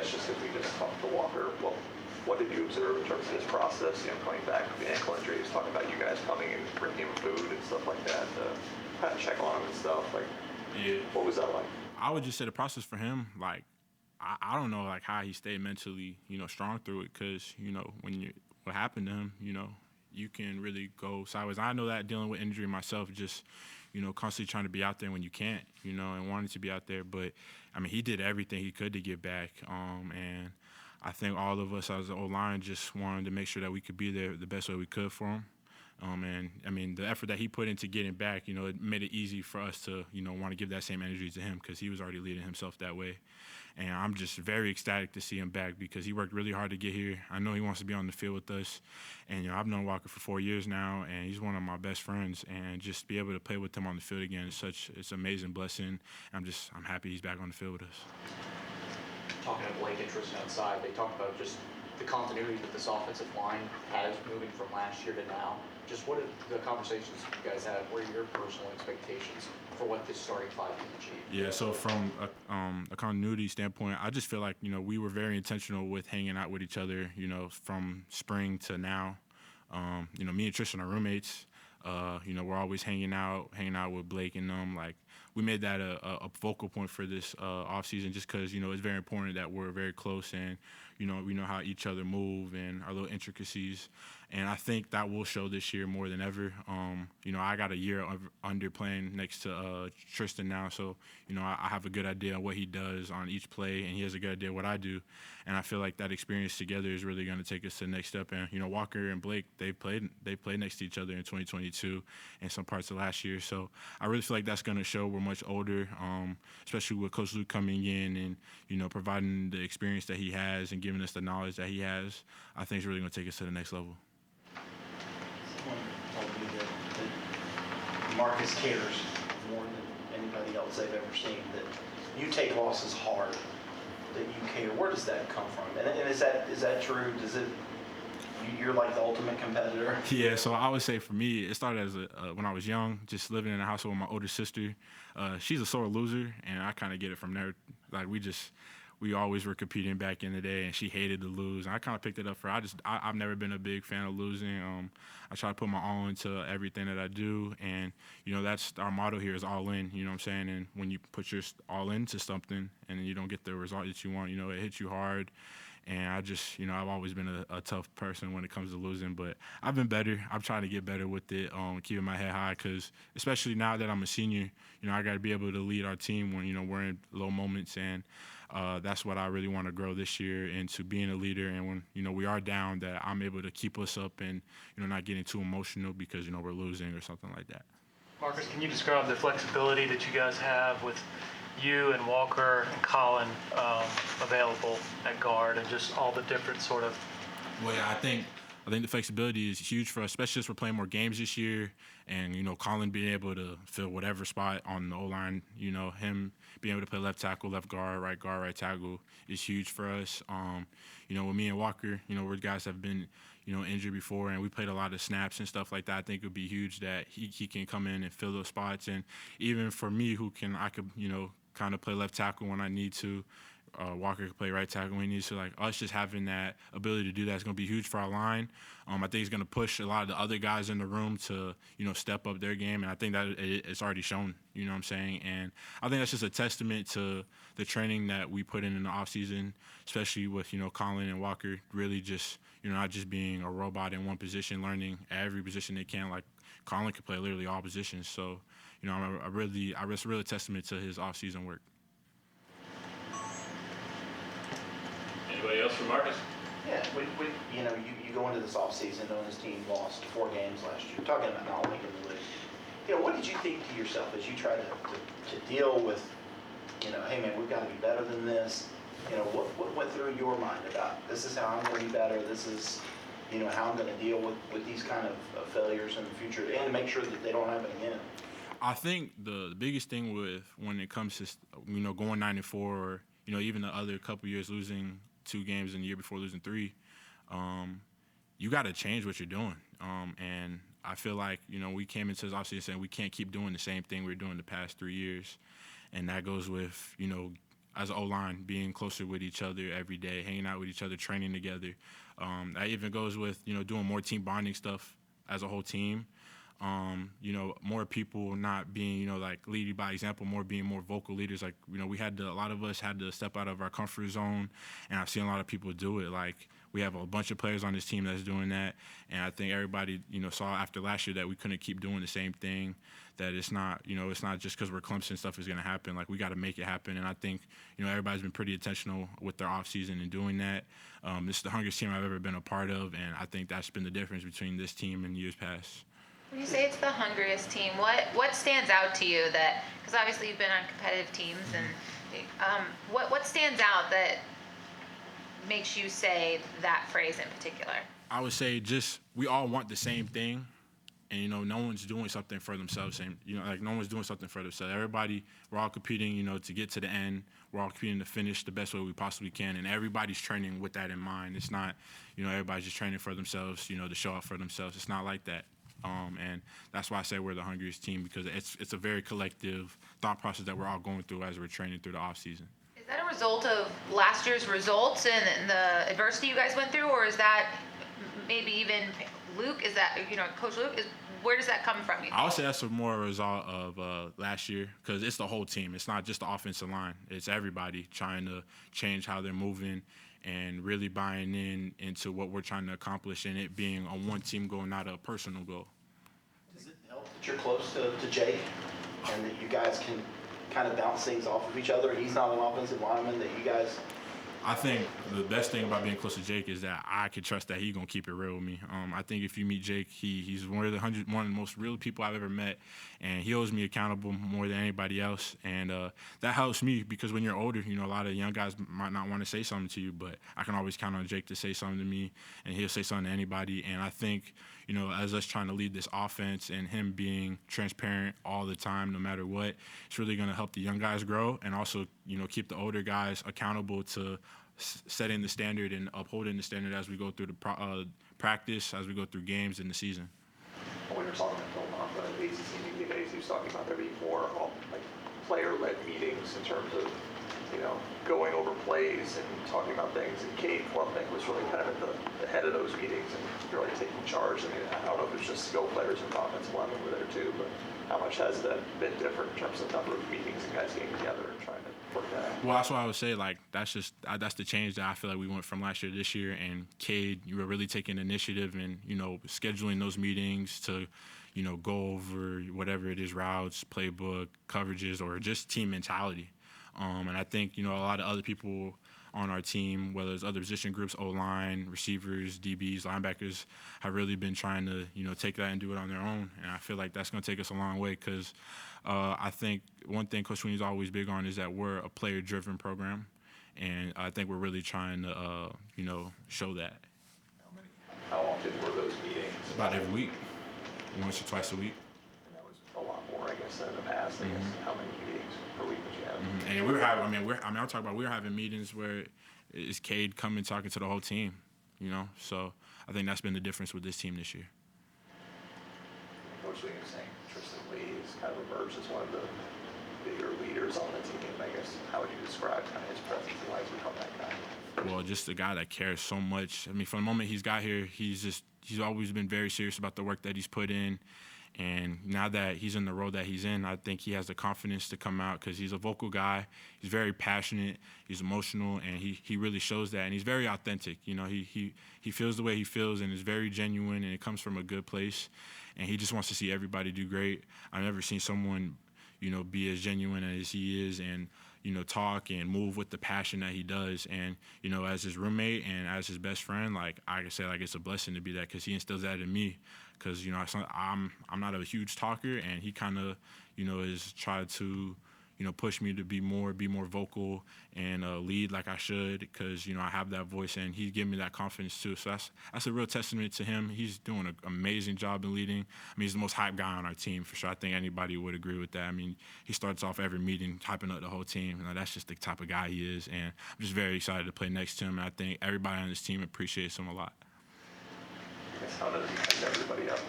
guess just if we just talk to Walker, well, what did you observe in terms of his process, coming back from the ankle injury? He was talking about you guys coming and bringing him food and stuff like that to kind of check on him and stuff. What was that like? I would just say the process for him, I don't know, how he stayed mentally, strong through it, because, what happened to him, you can really go sideways. I know that dealing with injury myself, just, constantly trying to be out there when you can't, and wanting to be out there. But, he did everything he could to get back. And I think all of us as the O-line just wanted to make sure that we could be there the best way we could for him. And the effort that he put into getting back, it made it easy for us to, want to give that same energy to him, because he was already leading himself that way. And I'm just very ecstatic to see him back, because he worked really hard to get here. I know he wants to be on the field with us. And, I've known Walker for 4 years now, and he's one of my best friends. And just be able to play with him on the field again it's an amazing blessing. I'm happy he's back on the field with us. Talking of Blake and Tristan outside, they talked about just the continuity that this offensive line has moving from last year to now. Just what are the conversations you guys have? What are your personal expectations for what this starting five can achieve? Yeah, so from a continuity standpoint, I just feel like, we were very intentional with hanging out with each other, from spring to now. Me and Tristan are roommates. We're always hanging out with Blake and them. We made that a focal point for this offseason, just because, it's very important that we're very close and, we know how each other move and our little intricacies. And I think that will show this year more than ever. I got a year under playing next to Tristan now, so, I have a good idea of what he does on each play, and he has a good idea of what I do. And I feel like that experience together is really going to take us to the next step. And, Walker and Blake, they played next to each other in 2022 and some parts of last year. So I really feel like that's going to show we're much older, especially with Coach Luke coming in and, providing the experience that he has and giving us the knowledge that he has. I think it's really going to take us to the next level. Someone told me that Marcus cares more than anybody else they've ever seen, that you take losses hard, that you care. Where does that come from? And is that true? You're like the ultimate competitor? Yeah, so I would say for me, it started as when I was young, just living in a household with my older sister. She's a sore loser, and I kind of get it from there. We always were competing back in the day, and she hated to lose. And I kind of picked it up for her. I've never been a big fan of losing. I try to put my all into everything that I do, and that's our motto here is all in. You know what I'm saying? And when you put your all into something, and then you don't get the result that you want, it hits you hard. And I've always been a tough person when it comes to losing, but I've been better. I'm trying to get better with it, keeping my head high, because especially now that I'm a senior, I got to be able to lead our team when, we're in low moments. And that's what I really want to grow this year into being a leader. And when, we are down, that I'm able to keep us up and, not getting too emotional because, we're losing or something like that. Marcus, can you describe the flexibility that you guys have with you and Walker and Colin available at guard, and just all the different sort of? Well, yeah, I think the flexibility is huge for us, especially as we're playing more games this year. And, Colin being able to fill whatever spot on the O-line, him being able to play left tackle, left guard, right tackle is huge for us. With me and Walker, we're guys that have been, injured before, and we played a lot of snaps and stuff like that. I think it would be huge that he can come in and fill those spots. And even for me, I could, kind of play left tackle when I need to. Walker could play right tackle when he needs to. Us just having that ability to do that is going to be huge for our line. I think it's going to push a lot of the other guys in the room to, step up their game, and I think that it's already shown, what I'm saying? And I think that's just a testament to the training that we put in the offseason, especially with, Colin and Walker really just, not just being a robot in one position, learning every position they can. Colin could play literally all positions. So, I really a testament to his offseason work. Anybody else for Marcus? Yeah, you go into this offseason knowing this team lost 4 games last year. Talking about not making the league. What did you think to yourself as you tried to deal with, hey man, we've got to be better than this? What went through your mind about this is how I'm going to be better, this is, how I'm going to deal with these kind of failures in the future, and make sure that they don't happen again? I think the biggest thing when it comes to, going 9-4, or, even the other couple years losing 2 games in the year before losing 3, you got to change what you're doing. And I feel like, we came into this offseason saying we can't keep doing the same thing we were doing the past 3 years. And that goes with, as an O-line, being closer with each other every day, hanging out with each other, training together. That even goes with, doing more team bonding stuff as a whole team. More people not being, like leading by example, being more vocal leaders. Like, a lot of us had to step out of our comfort zone, and I've seen a lot of people do it. Like, we have a bunch of players on this team that's doing that, and I think everybody, saw after last year that we couldn't keep doing the same thing, that it's not just because we're Clemson stuff is going to happen. Like, we got to make it happen, and I think, everybody's been pretty intentional with their offseason and doing that. This is the hungriest team I've ever been a part of, and I think that's been the difference between this team and years past. When you say it's the hungriest team, what stands out to you that, because obviously you've been on competitive teams, and what stands out that makes you say that phrase in particular? I would say just we all want the same thing, and no one's doing something for themselves. And no one's doing something for themselves. Everybody, we're all competing, to get to the end. We're all competing to finish the best way we possibly can, and everybody's training with that in mind. It's not, everybody's just training for themselves, to show off for themselves. It's not like that. And that's why I say we're the hungriest team, because it's a very collective thought process that we're all going through as we're training through the off season. Is that a result of last year's results and the adversity you guys went through, or is that maybe even Luke? Is that Coach Luke? Where does that come from? I would say that's more a result of last year, because it's the whole team. It's not just the offensive line. It's everybody trying to change how they're moving and really buying into what we're trying to accomplish, and it being a one-team goal, not a personal goal. Does it help that you're close to Jake and that you guys can kind of bounce things off of each other? He's not an offensive lineman, that you guys... I think the best thing about being close to Jake is that I can trust that he's going to keep it real with me. I think if you meet Jake, he's one of the most real people I've ever met, and he holds me accountable more than anybody else. And that helps me, because when you're older, a lot of young guys might not want to say something to you, but I can always count on Jake to say something to me, and he'll say something to anybody. And I think, as us trying to lead this offense and him being transparent all the time, no matter what, it's really going to help the young guys grow, and also, keep the older guys accountable to setting the standard and upholding the standard as we go through the practice, as we go through games in the season. When you're talking about Phil off the ACC media days, he was talking about there being more like player-led meetings in terms of, going over plays and talking about things. And Cade, I think, was really kind of at the head of those meetings and really taking charge. I mean, I don't know if it's just skill players and offensive linemen were there too, but how much has that been different in terms of the number of meetings and guys getting together and trying to work that out? Well, that's what I would say. Like, that's the change that I feel like we went from last year to this year. And Cade, you were really taking initiative and, scheduling those meetings to, go over whatever it is, routes, playbook, coverages, or just team mentality. And I think, a lot of other people on our team, whether it's other position groups, O-line, receivers, DBs, linebackers, have really been trying to, take that and do it on their own. And I feel like that's going to take us a long way, because I think one thing Coach Sweeney's always big on is that we're a player-driven program. And I think we're really trying to, show that. How often were those meetings? About every week, once or twice a week. And that was a lot more, I guess, than in the past. I guess. How many meetings per week did you have? And we were having, I'm talking about, we were having meetings where it's Cade coming talking to the whole team, So I think that's been the difference with this team this year. Coach Lee was saying Tristan Lee has kind of emerged as one of the bigger leaders on the team. I guess, how would you describe kind of his presence and why he's become that guy? Well, just a guy that cares so much. I mean, from the moment he's got here, he's always been very serious about the work that he's put in. And now that he's in the role that he's in, I think he has the confidence to come out, because he's a vocal guy. He's very passionate. He's emotional, and he really shows that. And he's very authentic. He feels the way he feels, and is very genuine, and it comes from a good place. And he just wants to see everybody do great. I've never seen someone, be as genuine as he is, and talk and move with the passion that he does. And, as his roommate and as his best friend, like, I can say, like, it's a blessing to be that, because he instills that in me. Because, I'm not a huge talker, and he kind of, has tried to, push me to be more vocal and lead like I should, because, I have that voice, and he's giving me that confidence too. So that's a real testament to him. He's doing an amazing job in leading. I mean, he's the most hyped guy on our team, for sure. I think anybody would agree with that. I mean, he starts off every meeting hyping up the whole team. That's just the type of guy he is, and I'm just very excited to play next to him, and I think everybody on this team appreciates him a lot. How does he hype everybody up?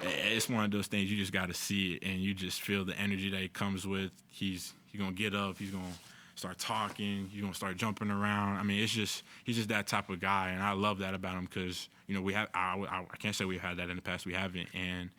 It's one of those things, you just got to see it, and you just feel the energy that he comes with. He's going to get up. He's going to start talking. You're gonna start jumping around. I mean, he's just that type of guy, and I love that about him because we have. I can't say we've had that in the past. We haven't, and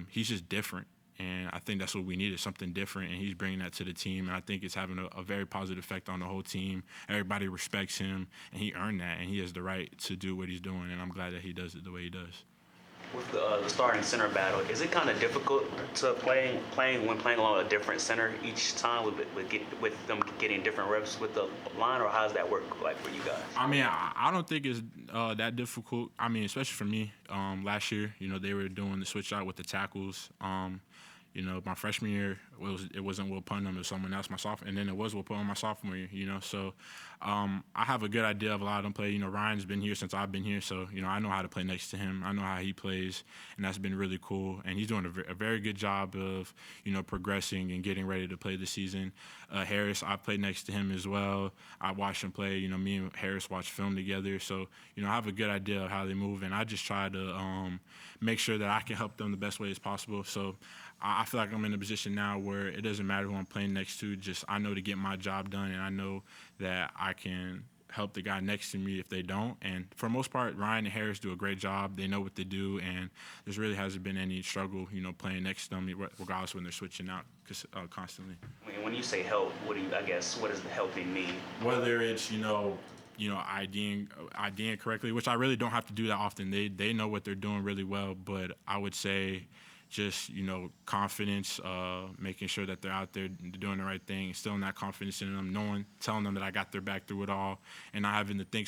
he's just different. And I think that's what we needed, something different, and he's bringing that to the team. And I think it's having a very positive effect on the whole team. Everybody respects him, and he earned that, and he has the right to do what he's doing, and I'm glad that he does it the way he does. With the starting center battle, is it kind of difficult to playing along a different center each time with them getting different reps with the line, or how does that work like for you guys? I mean, I don't think it's that difficult. I mean, especially for me. Last year, they were doing the switch out with the tackles. My freshman year, it wasn't Will Putnam, it was someone else, and then it was Will Putnam my sophomore year, So I have a good idea of a lot of them play. Ryan's been here since I've been here, so, I know how to play next to him. I know how he plays, and that's been really cool. And he's doing a very good job of, progressing and getting ready to play the season. Harris, I played next to him as well. I watched him play. Me and Harris watched film together. So, I have a good idea of how they move, and I just try to make sure that I can help them the best way as possible. So I feel like I'm in a position now where it doesn't matter who I'm playing next to. Just I know to get my job done, and I know that I can help the guy next to me if they don't. And for the most part, Ryan and Harris do a great job. They know what they do, and there really hasn't been any struggle, playing next to them, regardless when they're switching out constantly. When you say help, what does the helping mean? Whether it's IDing correctly, which I really don't have to do that often. They know what they're doing really well, but I would say just confidence, making sure that they're out there doing the right thing, instilling that confidence in them, telling them that I got their back through it all, and not having to think